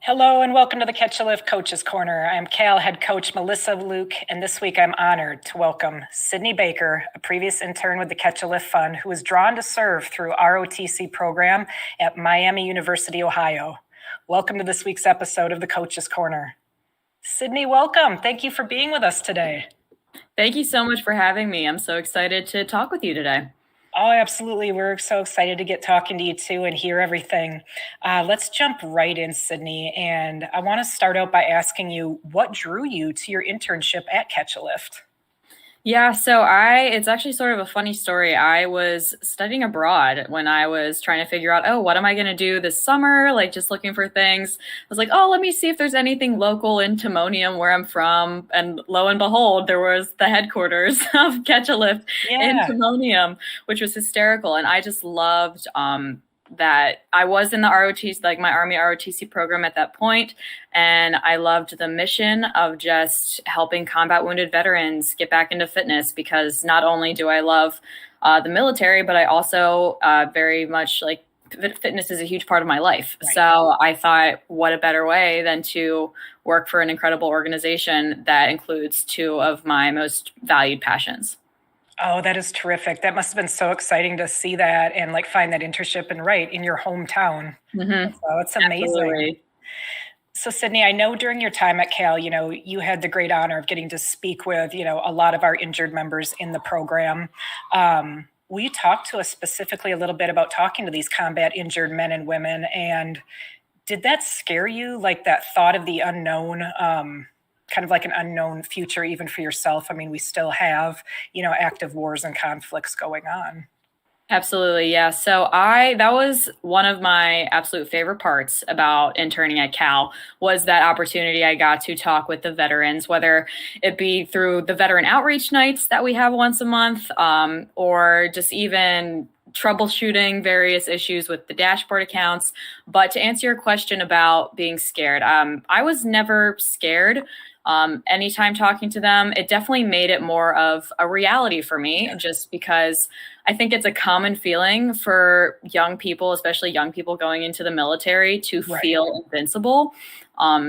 Hello and welcome to the Catch a Lift Coaches Corner. I'm Cal head coach Melissa Luke, and this week I'm honored to welcome Sydney Baker, a previous intern with the Catch a Lift Fund who was drawn to serve through ROTC program at Miami University, Ohio. Welcome to this week's episode of the Coaches Corner. Sydney, welcome. Thank you for being with us today. Thank you so much for having me. I'm so excited to talk with you today. Oh, absolutely. We're so excited to get talking to you too and hear everything. Let's jump right in, Sydney. And I want to start out by asking you, what drew you to your internship at Catch a Lift? Yeah, so it's actually sort of a funny story. I was studying abroad when I was trying to figure out, what am I going to do this summer? Like just looking for things. I was like, let me see if there's anything local in Timonium where I'm from. And lo and behold, there was the headquarters of Catch a Lift in Timonium, which was hysterical. And I just loved that I was in the ROTC, like my Army ROTC program at that point. And I loved the mission of just helping combat wounded veterans get back into fitness, because not only do I love the military, but I also very much like fitness is a huge part of my life. Right. So I thought, what a better way than to work for an incredible organization that includes two of my most valued passions. Oh, that is terrific. That must have been so exciting to see that and like find that internship and in your hometown. Mm-hmm. So it's amazing. Absolutely. So Sydney, I know during your time at Cal, you had the great honor of getting to speak with, a lot of our injured members in the program. Will you talk to us specifically a little bit about talking to these combat injured men and women? And did that scare you, like that thought of the unknown? Kind of like an unknown future, even for yourself. I mean, we still have, active wars and conflicts going on. Absolutely. Yeah. So that was one of my absolute favorite parts about interning at Cal, was that opportunity I got to talk with the veterans, whether it be through the veteran outreach nights that we have once a month, or just even troubleshooting various issues with the dashboard accounts. But to answer your question about being scared, I was never scared. Anytime talking to them, it definitely made it more of a reality for me, just because I think it's a common feeling for young people, especially young people going into the military, to feel invincible.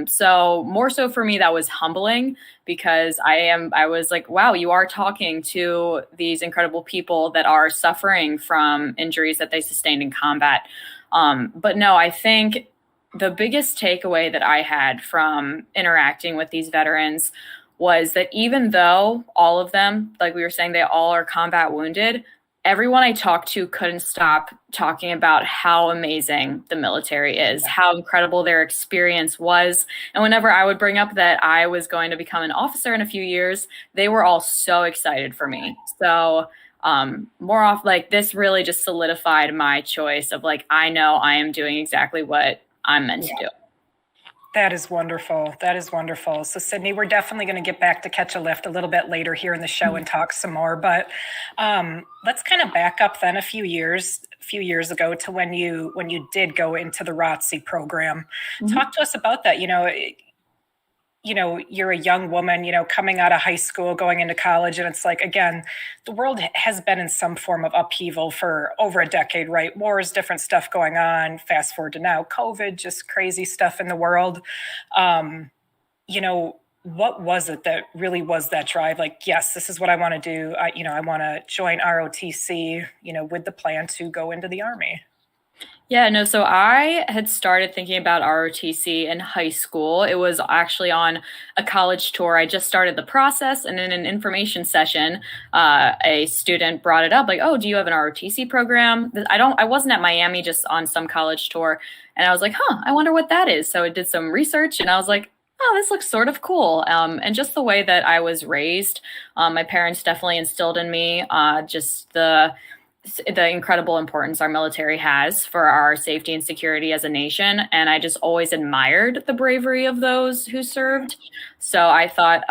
So more so for me, that was humbling, because I was like, wow, you are talking to these incredible people that are suffering from injuries that they sustained in combat. But no, I think the biggest takeaway that I had from interacting with these veterans was that even though all of them, like we were saying, they all are combat wounded, everyone I talked to couldn't stop talking about how amazing the military is, how incredible their experience was. And whenever I would bring up that I was going to become an officer in a few years, they were all so excited for me. So this really just solidified my choice of like, I know I am doing exactly what I'm meant to do. That is wonderful. That is wonderful. So Sydney, we're definitely going to get back to Catch a Lift a little bit later here in the show and talk some more. But let's kind of back up then a few years ago to when you did go into the ROTC program. Mm-hmm. Talk to us about that. You're a young woman, coming out of high school, going into college. And it's like, again, the world has been in some form of upheaval for over a decade, right? Wars, different stuff going on. Fast forward to now, COVID, just crazy stuff in the world. What was it that really was that drive? Like, yes, this is what I want to do. I want to join ROTC, with the plan to go into the Army. Yeah, no, so I had started thinking about ROTC in high school. It was actually on a college tour. I just started the process, and in an information session, a student brought it up, like, oh, do you have an ROTC program? I wasn't at Miami, just on some college tour. And I was like, I wonder what that is. So I did some research, and I was like, oh, this looks sort of cool. And just the way that I was raised, my parents definitely instilled in me just the incredible importance our military has for our safety and security as a nation. And I just always admired the bravery of those who served. So I thought,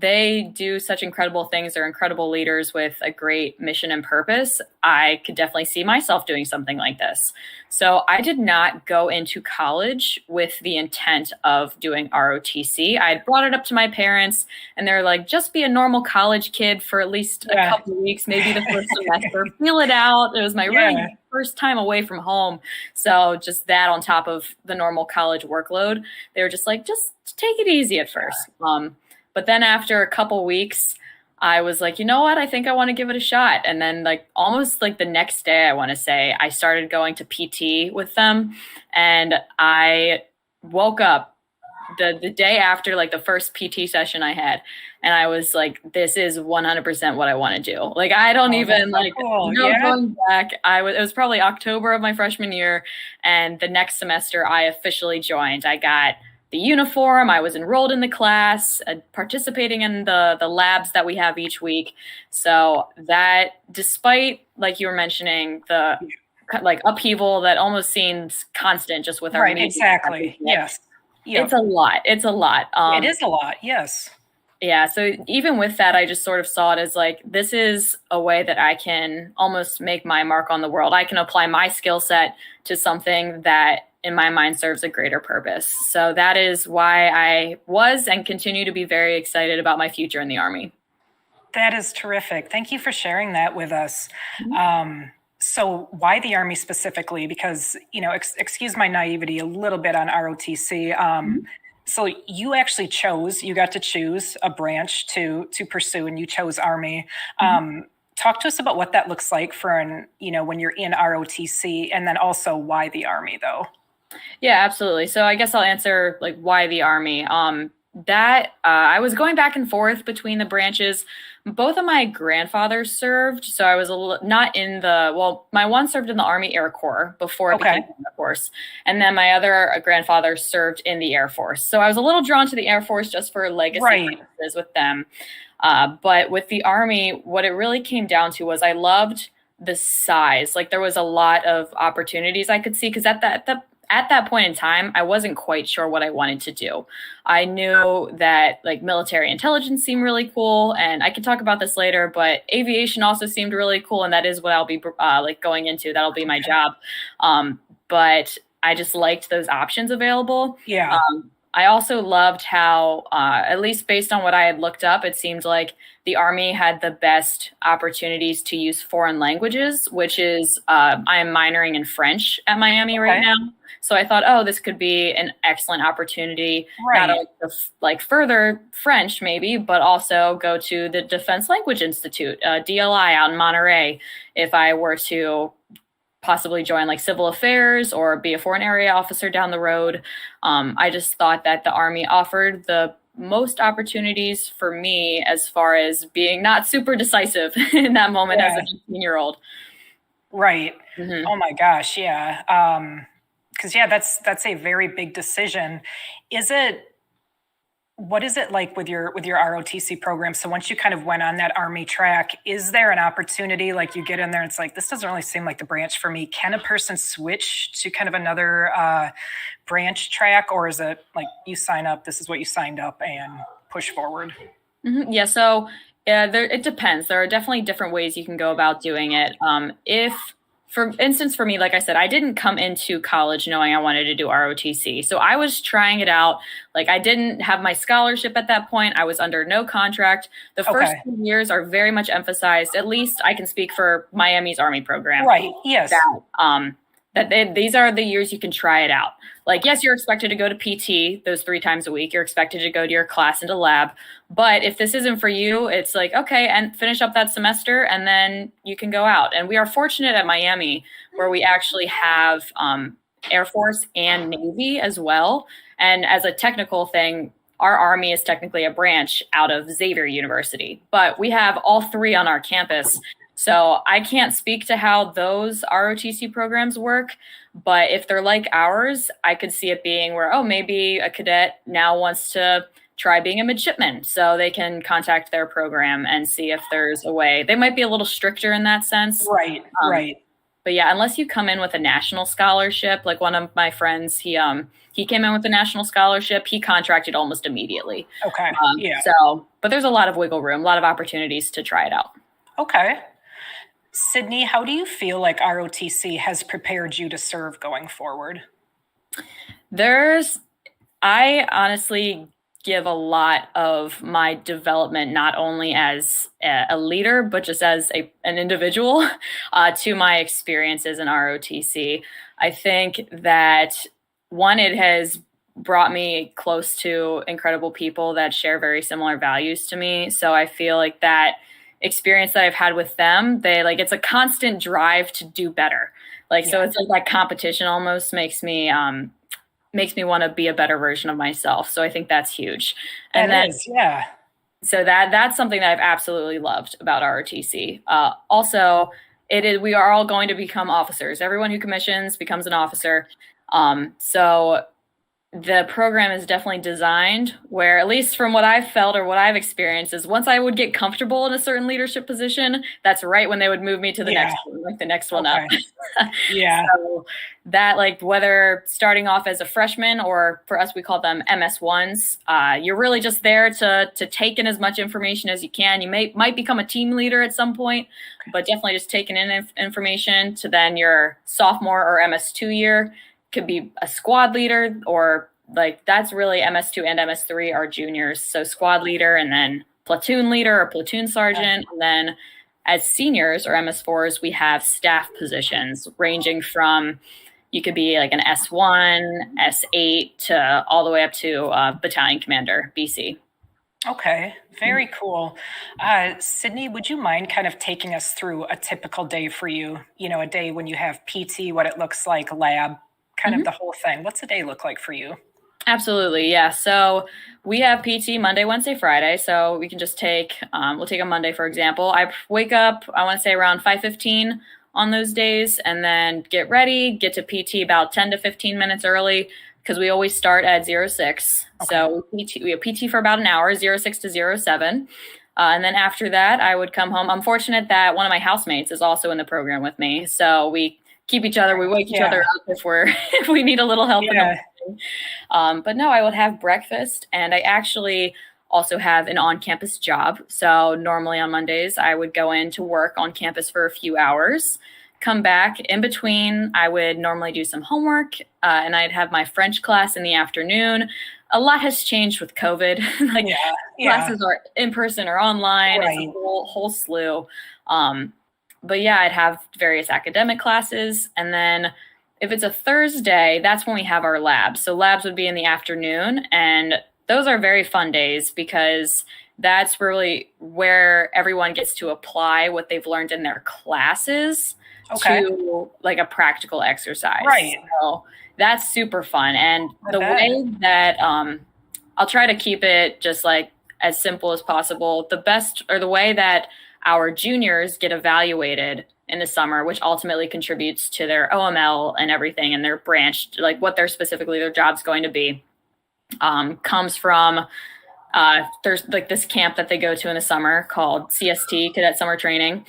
they do such incredible things. They're incredible leaders with a great mission and purpose. I could definitely see myself doing something like this. So I did not go into college with the intent of doing ROTC. I had brought it up to my parents, and they're like, just be a normal college kid for at least a couple of weeks, maybe the first semester, feel it out. It was my really first time away from home. So just that on top of the normal college workload, they were just like, just take it easy at first. But then after a couple weeks, I was like, you know what? I think I want to give it a shot. And then like almost like the next day, I want to say, I started going to PT with them, and I woke up the day after like the first PT session I had, and I was like, this is 100% what I want to do. Like, I don't even so like cool. going back. It was probably October of my freshman year, and the next semester I officially joined. I got the uniform. I was enrolled in the class, participating in the labs that we have each week. So that, despite like you were mentioning, the like upheaval that almost seems constant just with our right, exactly. Yes. Yep. It's a lot. It's a lot. It is a lot. Yes. Yeah. So even with that, I just sort of saw it as like, this is a way that I can almost make my mark on the world. I can apply my skill set to something that in my mind serves a greater purpose. So that is why I was and continue to be very excited about my future in the Army. That is terrific. Thank you for sharing that with us. So why the Army specifically? Because, excuse my naivety a little bit on ROTC. So you actually you got to choose a branch to pursue, and you chose Army. Talk to us about what that looks like for when you're in ROTC, and then also why the Army though. Yeah, absolutely. So I guess I'll answer like why the Army. I was going back and forth between the branches. Both of my grandfathers served, so I was not in my one served in the Army Air Corps before it became the Air Force, and then my other grandfather served in the Air Force. So I was a little drawn to the Air Force just for legacy purposes with them. But with the Army, what it really came down to was I loved the size. Like, there was a lot of opportunities I could see, because at that point in time, I wasn't quite sure what I wanted to do. I knew that like military intelligence seemed really cool, and I can talk about this later, but aviation also seemed really cool, and that is what I'll be like going into. That'll be my job. But I just liked those options available. Yeah. I also loved how, at least based on what I had looked up, it seemed like the Army had the best opportunities to use foreign languages, which is, I am minoring in French at Miami right now. So I thought, this could be an excellent opportunity, not only to like further French maybe, but also go to the Defense Language Institute, DLI out in Monterey, if I were to possibly join like civil affairs or be a foreign area officer down the road. I just thought that the Army offered the most opportunities for me as far as being not super decisive in that moment as a 18-year-old. Right. Oh my gosh. Yeah. Because that's a very big decision. What is it like with your ROTC program? So once you kind of went on that Army track, is there an opportunity, like you get in there and it's like, this doesn't really seem like the branch for me? Can a person switch to kind of another branch track, or is it like you sign up, this is what you signed up, and push forward? Yeah, so it depends. There are definitely different ways you can go about doing it. For instance, for me, like I said, I didn't come into college knowing I wanted to do ROTC. So I was trying it out. Like, I didn't have my scholarship at that point. I was under no contract. The first 2 years are very much emphasized. At least I can speak for Miami's Army program. Right. Yes. These are the years you can try it out. Like, yes, you're expected to go to PT those 3 times a week. You're expected to go to your class and to lab. But if this isn't for you, it's like, okay, and finish up that semester and then you can go out. And we are fortunate at Miami where we actually have Air Force and Navy as well. And as a technical thing, our Army is technically a branch out of Xavier University, but we have all 3 on our campus. So I can't speak to how those ROTC programs work, but if they're like ours, I could see it being where, maybe a cadet now wants to try being a midshipman. So they can contact their program and see if there's a way. They might be a little stricter in that sense. Right. But yeah, unless you come in with a national scholarship, like one of my friends, he came in with a national scholarship. He contracted almost immediately. Okay. But there's a lot of wiggle room, a lot of opportunities to try it out. Okay. Sydney, how do you feel like ROTC has prepared you to serve going forward? I honestly give a lot of my development, not only as a leader, but just as an individual, to my experiences in ROTC. I think that one, it has brought me close to incredible people that share very similar values to me. So I feel like that experience that I've had with them, it's a constant drive to do better. So it's like that competition almost makes me want to be a better version of myself. So I think that's huge. And so that's something that I've absolutely loved about ROTC. Also, we are all going to become officers. Everyone who commissions becomes an officer. So the program is definitely designed where, at least from what I've felt or what I've experienced, is once I would get comfortable in a certain leadership position, that's right when they would move me to the next one, the next one up. So that, whether starting off as a freshman, or for us, we call them MS1s, you're really just there to take in as much information as you can. You might become a team leader at some point, but definitely just taking in information to then your sophomore or MS2 year. Could be a squad leader, or that's really MS2 and MS3 are juniors. So squad leader, and then platoon leader or platoon sergeant. And then as seniors or MS4s, we have staff positions ranging from, you could be like an S1, S8 to all the way up to battalion commander, BC. Okay, very cool. Sydney, would you mind kind of taking us through a typical day for you? A day when you have PT, what it looks like, lab, kind of the whole thing. What's a day look like for you? Absolutely. Yeah. So we have PT Monday, Wednesday, Friday. So we can just we'll take a Monday, for example. I wake up, I want to say around 5:15 on those days, and then get ready, get to PT about 10 to 15 minutes early, because we always start at 06. Okay. So we have PT for about an hour, 06 to 07. And then after that, I would come home. I'm fortunate that one of my housemates is also in the program with me. So we keep each other, we wake each other up if we need a little help in the morning. But no, I would have breakfast, and I actually also have an on-campus job. So normally on Mondays, I would go in to work on campus for a few hours, come back. In between, I would normally do some homework, and I'd have my French class in the afternoon. A lot has changed with COVID. Classes are in person or online. Right. It's a whole slew. But yeah, I'd have various academic classes. And then if it's a Thursday, that's when we have our labs. So labs would be in the afternoon. And those are very fun days, because that's really where everyone gets to apply what they've learned in their classes to a practical exercise. Right. So that's super fun. And the way that I'll try to keep it just as simple as possible. The way that our juniors get evaluated in the summer, which ultimately contributes to their OML and everything, and their branch, what they're specifically their job's going to be, comes from there's this camp that they go to in the summer called CST, Cadet Summer Training,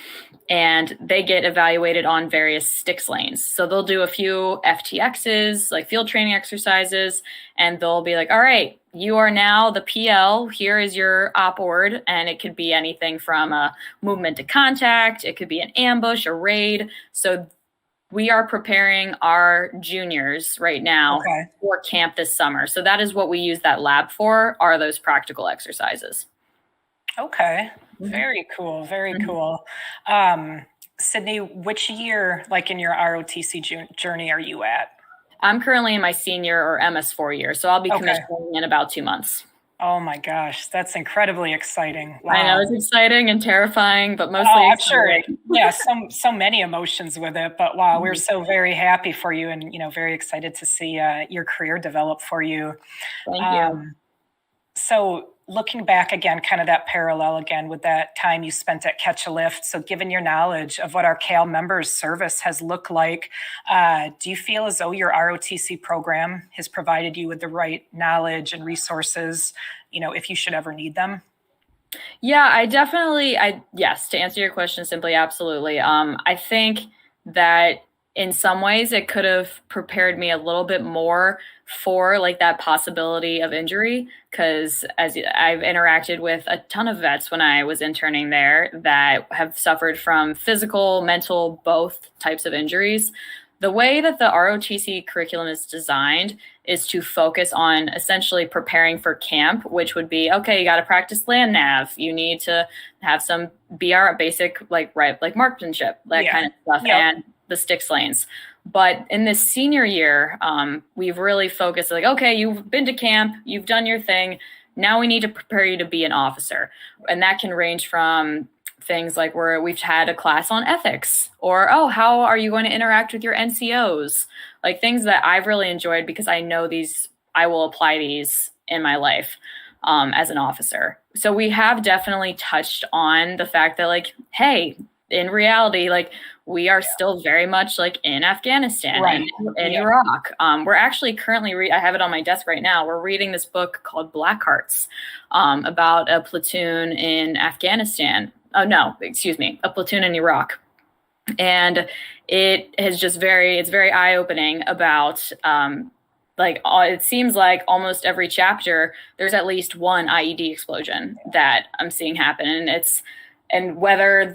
and they get evaluated on various sticks lanes. So they'll do a few FTXs, field training exercises, and they'll be all right, you are now the PL. Here is your op ord, and it could be anything from a movement to contact. It could be an ambush, a raid. So we are preparing our juniors right now for camp this summer. So that is what we use that lab for, are those practical exercises. Okay. Very cool. Very cool. Sydney, which year, in your ROTC journey, are you at? I'm currently in my senior or MS4 year, so I'll be commissioning in about 2 months. Oh my gosh, that's incredibly exciting. Wow. I know, it's exciting and terrifying, but mostly I'm sure. Yeah, so many emotions with it, but wow, we're so very happy for you, and very excited to see your career develop for you. Thank you. So looking back again, kind of that parallel again with that time you spent at Catch a Lift. So given your knowledge of what our CAL members service has looked like, do you feel as though your ROTC program has provided you with the right knowledge and resources, if you should ever need them? Yeah, yes, to answer your question simply, absolutely. I think that in some ways it could have prepared me a little bit more for that possibility of injury, because as I've interacted with a ton of vets when I was interning there that have suffered from physical, mental, both types of injuries. the way that the ROTC curriculum is designed is to focus on essentially preparing for camp, which would be, okay, you got to practice land nav. You need to have some BR basic, like marksmanship, that kind of stuff, and the stick lanes. But in this senior year, we've really focused like, okay, you've been to camp, you've done your thing. Now we need to prepare you to be an officer. And that can range from things like where we've had a class on ethics, or, oh, how are you going to interact with your NCOs? Like things that I've really enjoyed because I know I will apply these in my life as an officer. So we have definitely touched on the fact that, like, hey, in reality, like, we are still very much like in Afghanistan and in Iraq. We're actually currently I have it on my desk right now. We're reading this book called Black Hearts about a platoon in Afghanistan. Oh, no, excuse me, a platoon in Iraq. And it's very eye-opening about it seems like almost every chapter there's at least one IED explosion that I'm seeing happen. And whether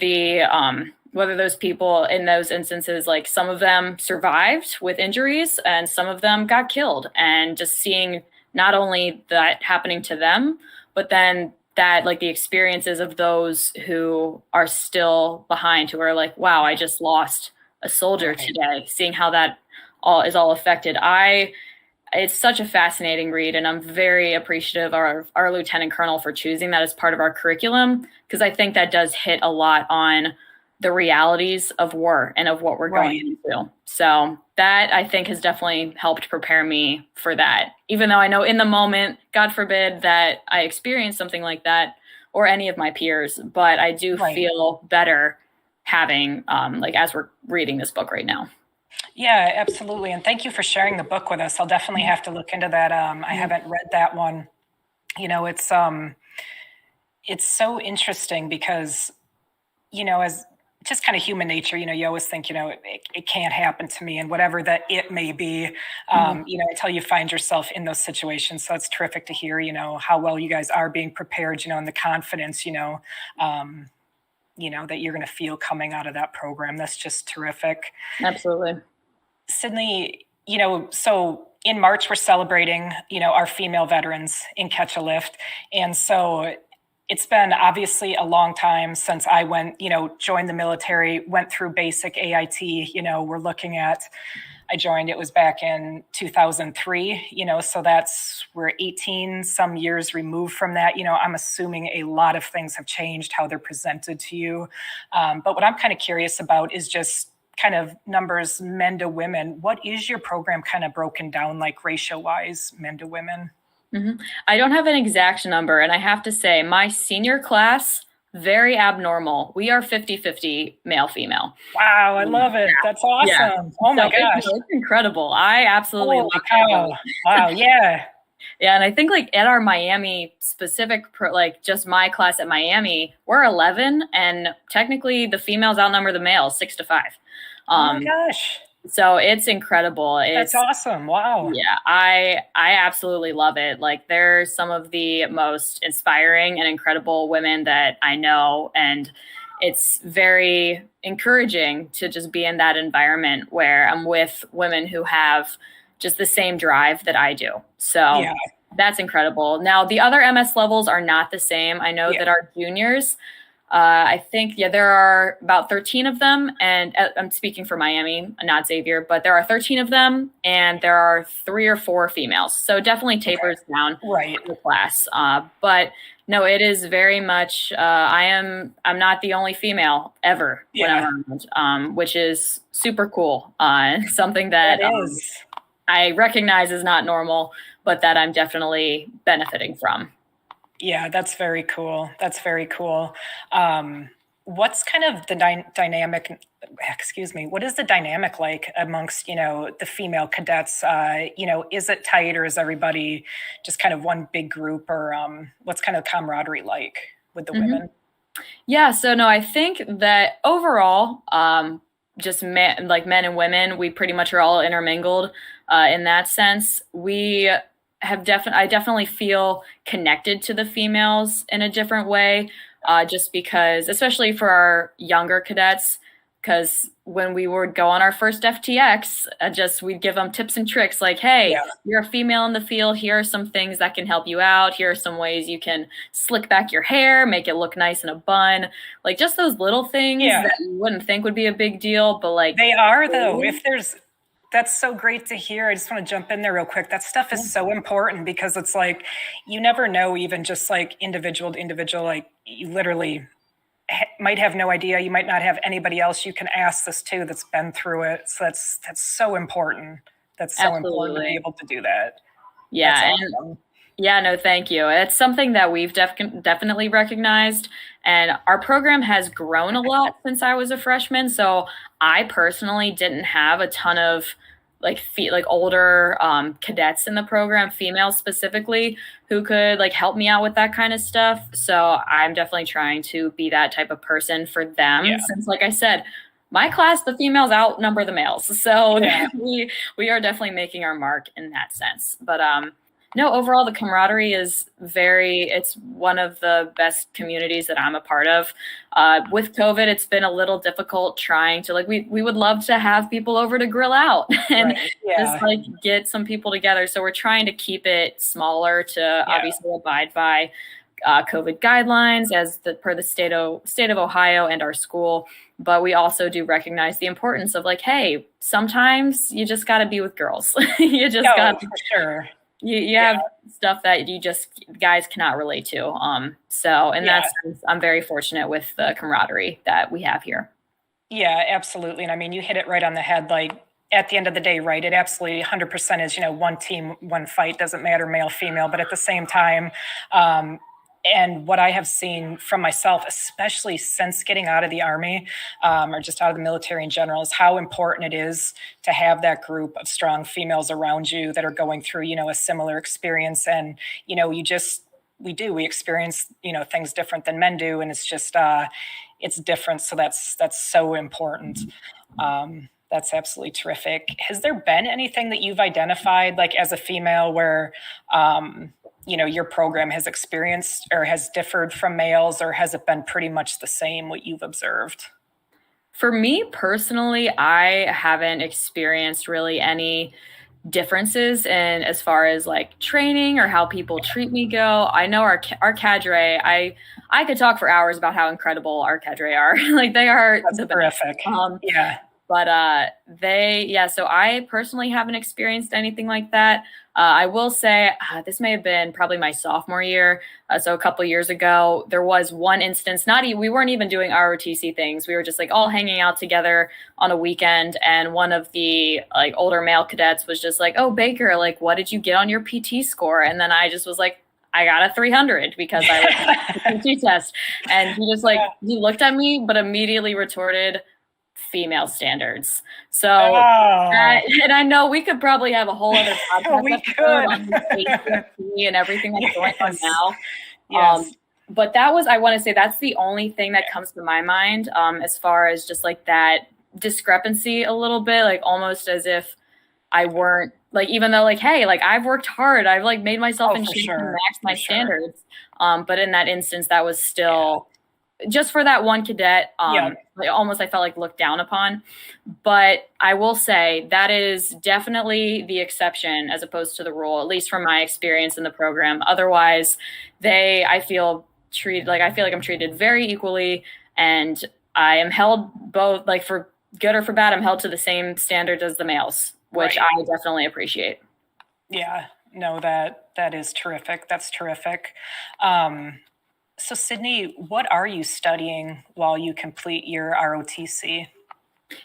those people in those instances, like some of them survived with injuries and some of them got killed, and just seeing not only that happening to them, but then that, like, the experiences of those who are still behind, who are like, wow, I just lost a soldier today, seeing how that is all affected. It's such a fascinating read, and I'm very appreciative of our lieutenant colonel for choosing that as part of our curriculum, because I think that does hit a lot on the realities of war and of what we're going into. So that, I think, has definitely helped prepare me for that. Even though I know in the moment, God forbid that I experience something like that, or any of my peers, but I do feel better having, as we're reading this book right now. Yeah, absolutely. And thank you for sharing the book with us. I'll definitely have to look into that. I haven't read that one. It's so interesting because, as just kind of human nature, you always think, it can't happen to me, and whatever that it may be, until you find yourself in those situations. So it's terrific to hear, how well you guys are being prepared, and the confidence, that you're going to feel coming out of that program. That's just terrific. Absolutely. Sydney, so in March, we're celebrating, our female veterans in Catch a Lift. And so it's been obviously a long time since I went, joined the military, went through basic AIT. We're looking at, I joined, it was back in 2003, so we're 18 some years removed from that. I'm assuming a lot of things have changed, how they're presented to you. But what I'm kind of curious about is just kind of numbers, men to women. What is your program kind of broken down like ratio-wise, men to women? Mm-hmm. I don't have an exact number, and I have to say my senior class, very abnormal. We are 50-50 male, female. Wow, I love it. That's awesome. Yeah. Oh my gosh. It's incredible. I absolutely love it. Wow, yeah. Yeah, and I think like at our Miami specific, just my class at Miami, we're 11, and technically the females outnumber the males 6-5. Oh my gosh. So it's incredible. That's awesome. Wow. Yeah, I absolutely love it. Like, they're some of the most inspiring and incredible women that I know. And it's very encouraging to just be in that environment where I'm with women who have just the same drive that I do. So that's incredible. Now, the other MS levels are not the same. I know that our juniors, I think, there are about 13 of them, and I'm speaking for Miami, not Xavier, but there are 13 of them, and there are 3 or 4 females. So definitely tapers down the class. But no, it is very much, I'm not the only female ever when I'm around, which is super cool. Something that I recognize is not normal, but that I'm definitely benefiting from. Yeah, that's very cool. That's very cool. What's kind of the dynamic, what is the dynamic like amongst, the female cadets? Is it tight, or is everybody just kind of one big group, or what's kind of camaraderie like with the women? Yeah, so no, I think that overall, just men and women, we pretty much are all intermingled in that sense. I definitely feel connected to the females in a different way, just because, especially for our younger cadets, because when we would go on our first FTX, we'd give them tips and tricks like, hey, Yeah. you're a female in the field. Here are some things that can help you out. Here are some ways you can slick back your hair, make it look nice in a bun. Like just those little things that you wouldn't think would be a big deal, but like they are though. That's so great to hear. I just want to jump in there real quick. That stuff is so important because it's like, you never know, even just like individual to individual, like you literally might have no idea. You might not have anybody else you can ask this to that's been through it. So that's so important. That's so important to be able to do that. Yeah. Awesome. Yeah, no, thank you. It's something that we've definitely recognized. And our program has grown a lot since I was a freshman. So I personally didn't have a ton of like older cadets in the program, females specifically, who could like help me out with that kind of stuff. So I'm definitely trying to be that type of person for them. Since, like I said, my class, the females outnumber the males. So we are definitely making our mark in that sense. But no, overall, the camaraderie is it's one of the best communities that I'm a part of. With COVID, it's been a little difficult trying to, like, we would love to have people over to grill out and just like get some people together. So we're trying to keep it smaller to obviously abide by COVID guidelines per the state of Ohio and our school. But we also do recognize the importance of like, hey, sometimes you just got to be with girls. You just got to. For sure. You have stuff that guys cannot relate to. So in that sense, I'm very fortunate with the camaraderie that we have here. Yeah, absolutely. And I mean, you hit it right on the head. Like at the end of the day, right, it absolutely 100% is, one team, one fight, doesn't matter male, female, but at the same time, and what I have seen from myself, especially since getting out of the Army or just out of the military in general, is how important it is to have that group of strong females around you that are going through, a similar experience. And, we experience, things different than men do. And it's just, it's different. So that's so important. That's absolutely terrific. Has there been anything that you've identified, like as a female, where, your program has experienced or has differed from males, or has it been pretty much the same what you've observed? For me personally, I haven't experienced really any differences in as far as like training or how people treat me go. I know our cadre, I could talk for hours about how incredible our cadre are. Like they are terrific. But so I personally haven't experienced anything like that. I will say this may have been probably my sophomore year. So a couple years ago, there was one instance, we weren't even doing ROTC things. We were just like all hanging out together on a weekend. And one of the like older male cadets was just like, "Oh, Baker, like, what did you get on your PT score?" And then I just was like, I got a 300 because I was the PT test. And he just he looked at me, but immediately retorted, "Female standards." So, and I know we could probably have a whole other podcast on and everything that's going on now. But I want to say that's the only thing that comes to my mind as far as just like that discrepancy a little bit, like almost as if I weren't like, even though like, hey, like I've worked hard, I've like made myself in shape to max my standards. But in that instance, that was still just for that one cadet, I felt like looked down upon. But I will say that is definitely the exception as opposed to the rule, at least from my experience in the program. Otherwise, I feel like I'm treated very equally, and I am held both, like for good or for bad, I'm held to the same standards as the males, which I definitely appreciate. Yeah, no, that is terrific. That's terrific. So Sydney, what are you studying while you complete your ROTC?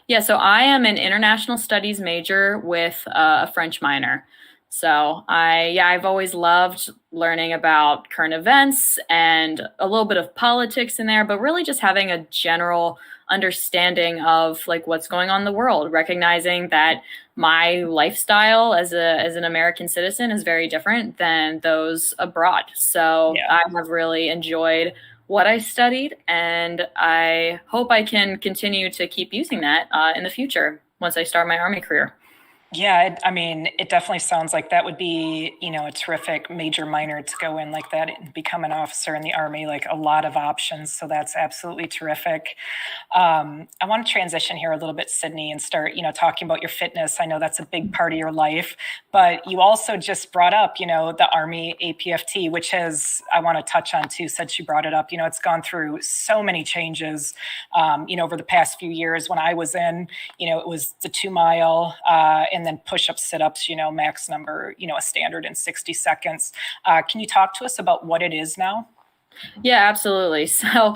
Yeah, so I am an international studies major with a French minor. So I've always loved learning about current events and a little bit of politics in there, but really just having a general understanding of like what's going on in the world, recognizing that my lifestyle as an American citizen is very different than those abroad. So I have really enjoyed what I studied, and I hope I can continue to keep using that in the future once I start my Army career. Yeah, I mean, it definitely sounds like that would be, a terrific major minor to go in like that and become an officer in the Army, like a lot of options. So that's absolutely terrific. I want to transition here a little bit, Sydney, and start, talking about your fitness. I know that's a big part of your life, but you also just brought up, the Army Apft, which I want to touch on too, since you brought it up. It's gone through so many changes, over the past few years. When I was in, it was the 2 mile, and then push-ups, sit-ups, max number, a standard in 60 seconds. Can you talk to us about what it is now? Yeah, absolutely. So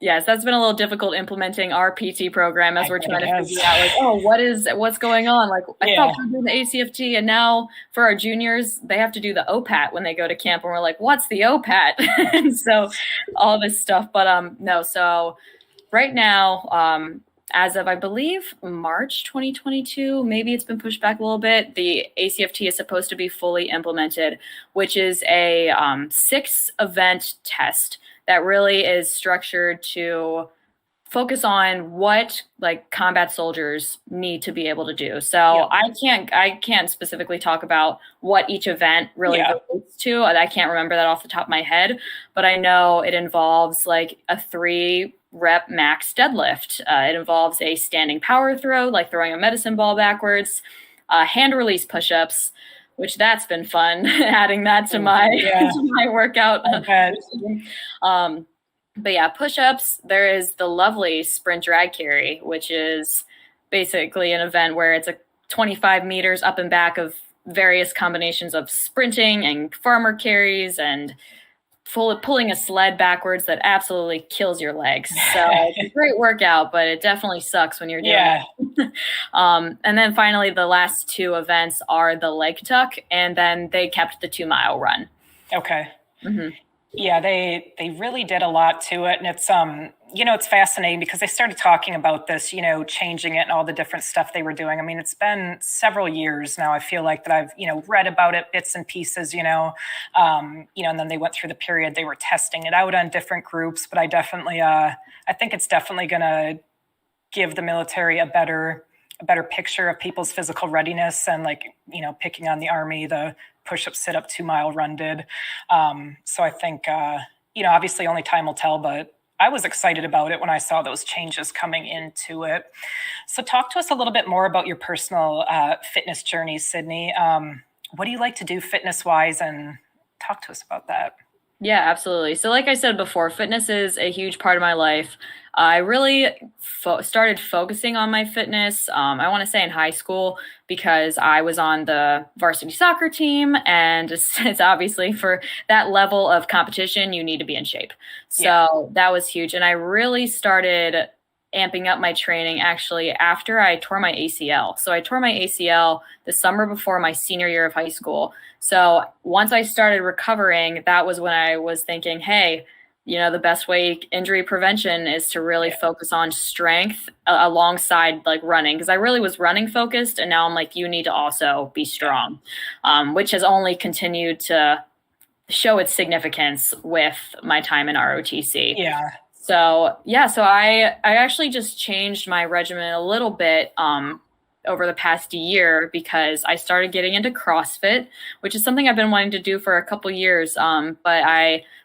yes, that's been a little difficult implementing our PT program as we're trying to figure out like, oh, what's going on? Like I thought we were doing the ACFT, and now for our juniors, they have to do the OPAT when they go to camp, and we're like, what's the OPAT? And so all this stuff. But no, so right now, as of, I believe, March 2022, maybe it's been pushed back a little bit, the ACFT is supposed to be fully implemented, which is a 6-event test that really is structured to focus on what like combat soldiers need to be able to do. So yeah. I can't specifically talk about what each event really relates to. I can't remember that off the top of my head, but I know it involves like a 3-rep max deadlift. It involves a standing power throw, like throwing a medicine ball backwards, hand release push-ups, which that's been fun, adding that to my to my workout. But yeah, push-ups, there is the lovely sprint drag carry, which is basically an event where it's a 25 meters up and back of various combinations of sprinting and farmer carries and pulling a sled backwards that absolutely kills your legs. So it's a great workout, but it definitely sucks when you're doing it. And then finally, the last 2 events are the leg tuck, and then they kept the 2-mile run. Okay. Mm-hmm. Yeah, they really did a lot to it. And it's, it's fascinating because they started talking about this, changing it and all the different stuff they were doing. I mean, it's been several years now. I feel like that I've, read about it, bits and pieces, and then they went through the period they were testing it out on different groups. But I definitely, I think it's definitely going to give the military a better picture of people's physical readiness and picking on the Army, the push-up, sit-up, 2-mile run did. So I think, obviously only time will tell, but I was excited about it when I saw those changes coming into it. So talk to us a little bit more about your personal fitness journey, Sydney. What do you like to do fitness-wise, and talk to us about that? Yeah, absolutely. So like I said before, fitness is a huge part of my life. I really started focusing on my fitness, I want to say in high school, because I was on the varsity soccer team, and it's obviously for that level of competition, you need to be in shape. So that was huge. And I really started amping up my training actually after I tore my ACL. So I tore my ACL the summer before my senior year of high school. So once I started recovering, that was when I was thinking, hey, the best way injury prevention is to really focus on strength alongside like running. Because I really was running focused, and now I'm like, you need to also be strong, which has only continued to show its significance with my time in ROTC. So I actually just changed my regimen a little bit over the past year because I started getting into CrossFit, which is something I've been wanting to do for a couple years. But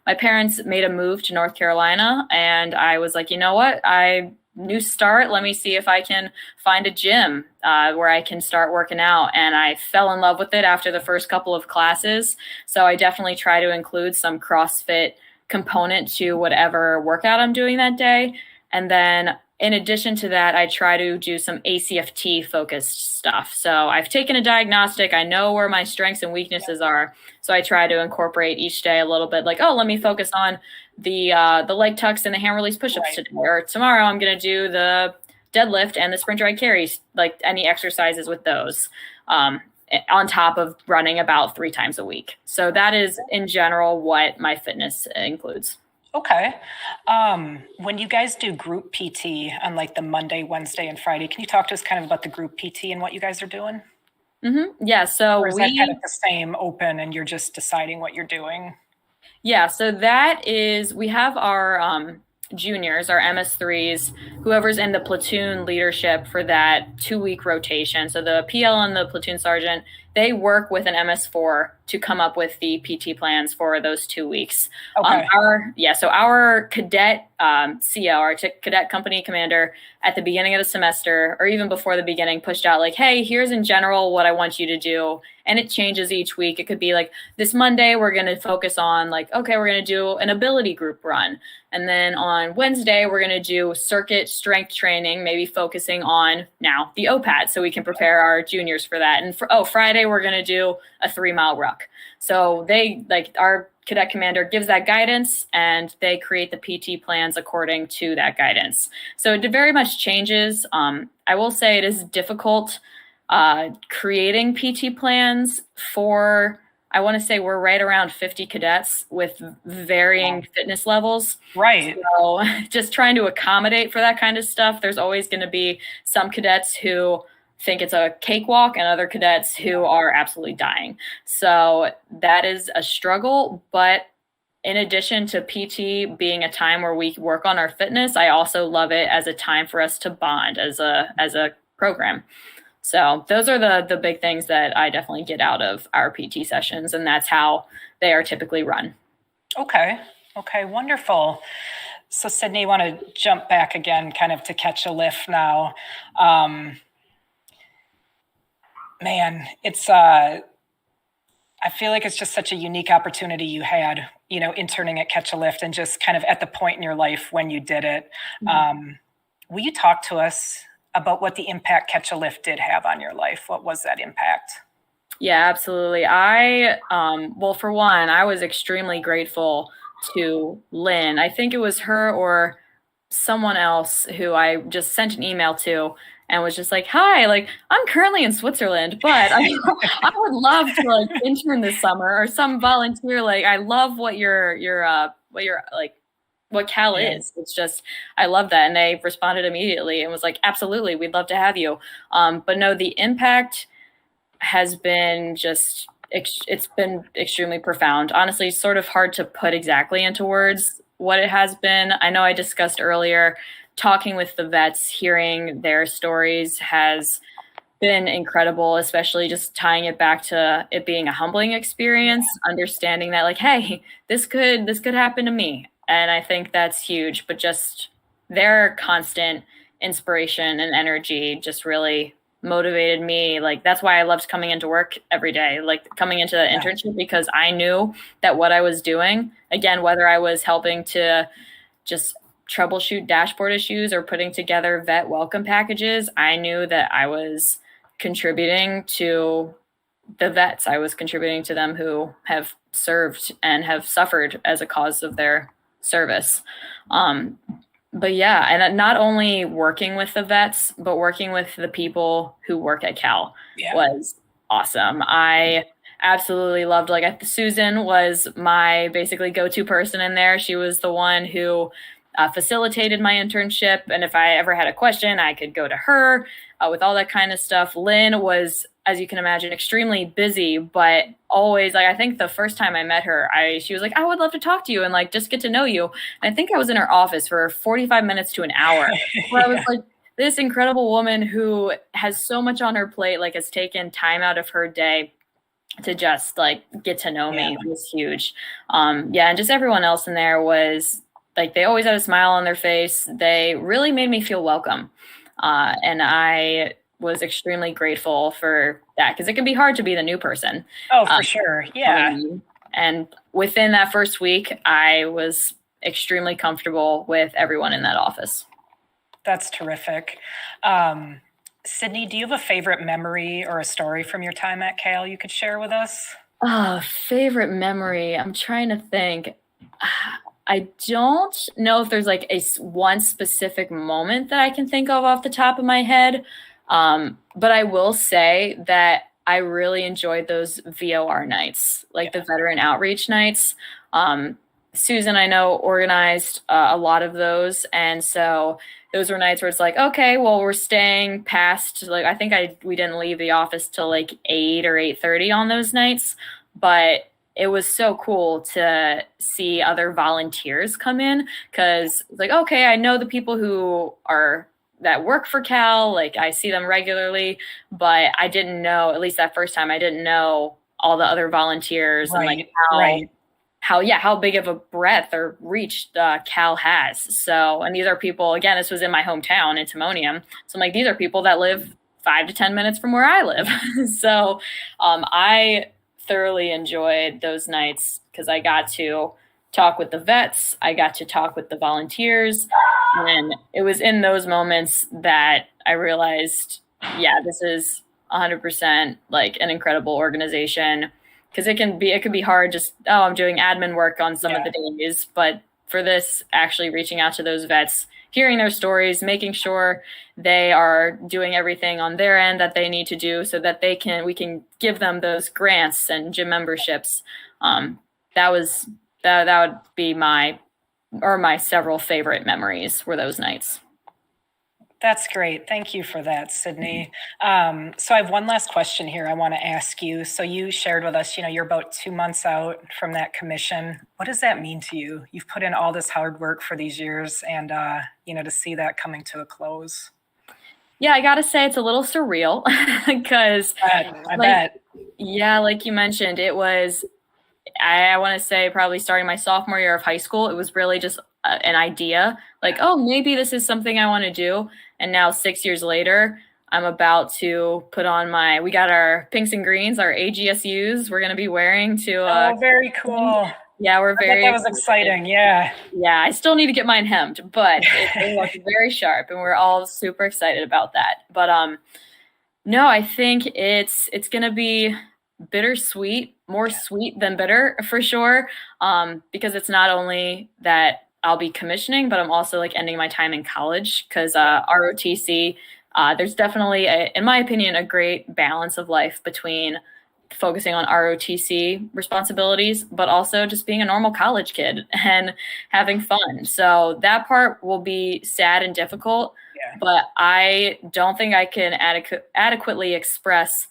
my parents made a move to North Carolina, and I was like, you know what? New start. Let me see if I can find a gym where I can start working out. And I fell in love with it after the first couple of classes. So I definitely try to include some CrossFit component to whatever workout I'm doing that day. And then in addition to that, I try to do some ACFT focused stuff. So I've taken a diagnostic. I know where my strengths and weaknesses are. So I try to incorporate each day a little bit like, oh, let me focus on the leg tucks and the hand release push-ups today. Or tomorrow I'm going to do the deadlift and the sprint drag carries, like any exercises with those. On top of running about 3 times a week. So that is in general what my fitness includes. Okay. When you guys do group PT on like the Monday, Wednesday, and Friday, can you talk to us kind of about the group PT and what you guys are doing? Mm-hmm. Yeah. So or is that kind of the same open and you're just deciding what you're doing? Yeah. So that is, we have our juniors, our MS3s, whoever's in the platoon leadership for that 2-week rotation. So the PL and the platoon sergeant, they work with an MS4 to come up with the PT plans for those 2 weeks. Okay. So our cadet CL, our cadet company commander, at the beginning of the semester, or even before the beginning, pushed out like, hey, here's in general what I want you to do. And it changes each week. It could be like, this Monday, we're going to focus on like, okay, we're going to do an ability group run. And then on Wednesday, we're going to do circuit strength training, maybe focusing on now the OPAD, so we can prepare our juniors for that. And Friday, we're going to do a 3-mile ruck. So our cadet commander gives that guidance, and they create the PT plans according to that guidance. So it very much changes. I will say it is difficult creating PT plans for, I want to say we're right around 50 cadets with varying fitness levels. Right. So just trying to accommodate for that kind of stuff. There's always going to be some cadets who think it's a cakewalk and other cadets who are absolutely dying. So that is a struggle. But in addition to PT being a time where we work on our fitness, I also love it as a time for us to bond as a program. So those are the big things that I definitely get out of our PT sessions, and that's how they are typically run. Okay, wonderful. So Sydney, you want to jump back again kind of to catch a lift now. Man, it's I feel like it's just such a unique opportunity you had, interning at Catch a Lift and just kind of at the point in your life when you did it. Will you talk to us about what the impact Catch a Lift did have on your life? What was that impact? Yeah, absolutely. Well, for one, I was extremely grateful to Lynn. I think it was her or someone else who I just sent an email to and was just like, hi, like I'm currently in Switzerland, but I would love to like intern this summer or some volunteer. Like I love what what Cal is. It's just, I love that. And they responded immediately and was like, absolutely, we'd love to have you. But no, the impact has been just, it's been extremely profound. Honestly, sort of hard to put exactly into words what it has been. I know I discussed earlier, talking with the vets, hearing their stories has been incredible, especially just tying it back to it being a humbling experience, understanding that like, hey, this could happen to me. And I think that's huge, but just their constant inspiration and energy just really motivated me. Like, that's why I loved coming into work every day, like coming into the internship, because I knew that what I was doing, again, whether I was helping to just troubleshoot dashboard issues or putting together vet welcome packages, I knew that I was contributing to the vets. I was contributing to them who have served and have suffered as a cause of their service. But yeah, and not only working with the vets, but working with the people who work at Cal was awesome. I absolutely loved, like, Susan was my basically go-to person in there. She was the one who facilitated my internship. And if I ever had a question, I could go to her with all that kind of stuff. Lynn was, as you can imagine, extremely busy, but always, like, I think the first time I met her, she was like, I would love to talk to you and like just get to know you. And I think I was in her office for 45 minutes to an hour where I was like, this incredible woman who has so much on her plate, like, has taken time out of her day to just like get to know me. It was huge. And just everyone else in there was like, they always had a smile on their face. They really made me feel welcome. And I was extremely grateful for that, because it can be hard to be the new person. Oh, for sure. Yeah. And within that first week, I was extremely comfortable with everyone in that office. That's terrific. Sydney, do you have a favorite memory or a story from your time at Cal you could share with us? Favorite memory. I'm trying to think. I don't know if there's like one specific moment that I can think of off the top of my head. But I will say that I really enjoyed those VOR nights, like the veteran outreach nights. Susan, I know, organized a lot of those. And so those were nights where it's like, okay, well, we're staying past, like, I think we didn't leave the office till like 8 or 8:30 on those nights. But it was so cool to see other volunteers come in, because it's like, okay, I know the people who are that work for Cal, like I see them regularly, but I didn't know, at least that first time, I didn't know all the other volunteers and like Right. how big of a breadth or reach Cal has. So, and these are people, again, this was in my hometown in Timonium. So I'm like, these are people that live 5 to 10 minutes from where I live. So I thoroughly enjoyed those nights because I got to talk with the vets, I got to talk with the volunteers, and it was in those moments that I realized, yeah, this is 100% like an incredible organization, because it could be hard just, oh, I'm doing admin work on some of the days, but for this, actually reaching out to those vets, hearing their stories, making sure they are doing everything on their end that they need to do so that we can give them those grants and gym memberships. That would be my several favorite memories were those nights. That's great. Thank you for that, Sydney. So I have one last question here I want to ask you. So you shared with us, you're about 2 months out from that commission. What does that mean to you? You've put in all this hard work for these years and, to see that coming to a close. Yeah, I got to say it's a little surreal because I bet. Yeah, like you mentioned, it was, I want to say probably starting my sophomore year of high school. It was really just an idea like, oh, maybe this is something I want to do. And now 6 years later, I'm about to put on we got our pinks and greens, our AGSUs we're going to be wearing to. Oh, very cool. Yeah, we're very. That was exciting. Yeah. Yeah, I still need to get mine hemmed, but it looks very sharp, and we're all super excited about that. But no, I think it's going to be bittersweet, more sweet than bitter for sure, because it's not only that I'll be commissioning, but I'm also like ending my time in college because ROTC, there's definitely, in my opinion, a great balance of life between focusing on ROTC responsibilities, but also just being a normal college kid and having fun. So that part will be sad and difficult, but I don't think I can adequately express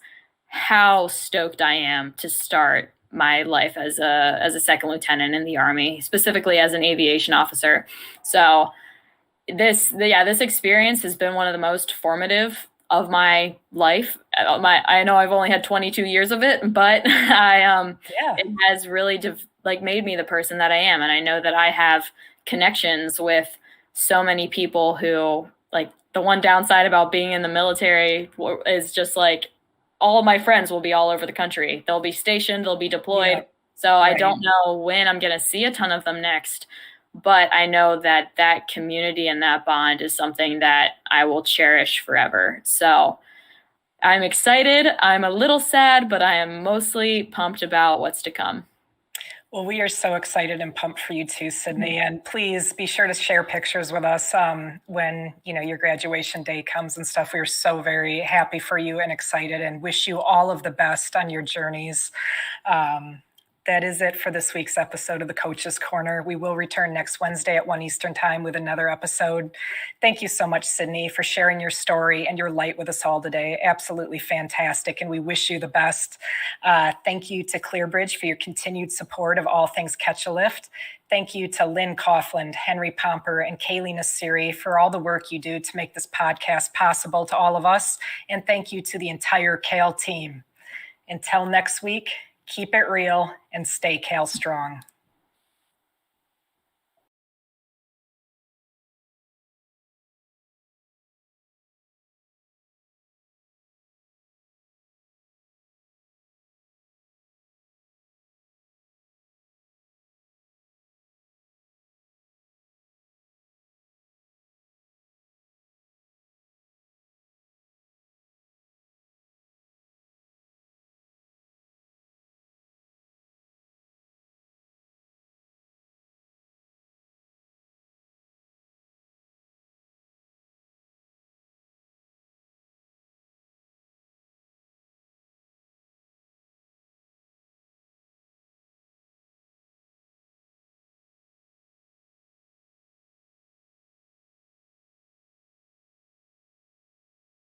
how stoked I am to start my life as a second lieutenant in the Army, specifically as an aviation officer. So this experience has been one of the most formative of my life. I know I've only had 22 years of it, but it has really made me the person that I am. And I know that I have connections with so many people who, like, the one downside about being in the military is just like, all of my friends will be all over the country. They'll be stationed, they'll be deployed. So I don't know when I'm going to see a ton of them next, but I know that that community and that bond is something that I will cherish forever. So I'm excited. I'm a little sad, but I am mostly pumped about what's to come. Well, we are so excited and pumped for you too, Sydney. And please be sure to share pictures with us when your graduation day comes and stuff. We're so very happy for you and excited and wish you all of the best on your journeys. That is it for this week's episode of the Coach's Corner. We will return next Wednesday at 1 Eastern Time with another episode. Thank you so much, Sydney, for sharing your story and your light with us all today. Absolutely fantastic, and we wish you the best. Thank you to ClearBridge for your continued support of all things Catch a Lift. Thank you to Lynn Coughlin, Henry Pomper, and Kaylee Nassiri for all the work you do to make this podcast possible to all of us. And thank you to the entire CAL team. Until next week, keep it real and stay CAL strong.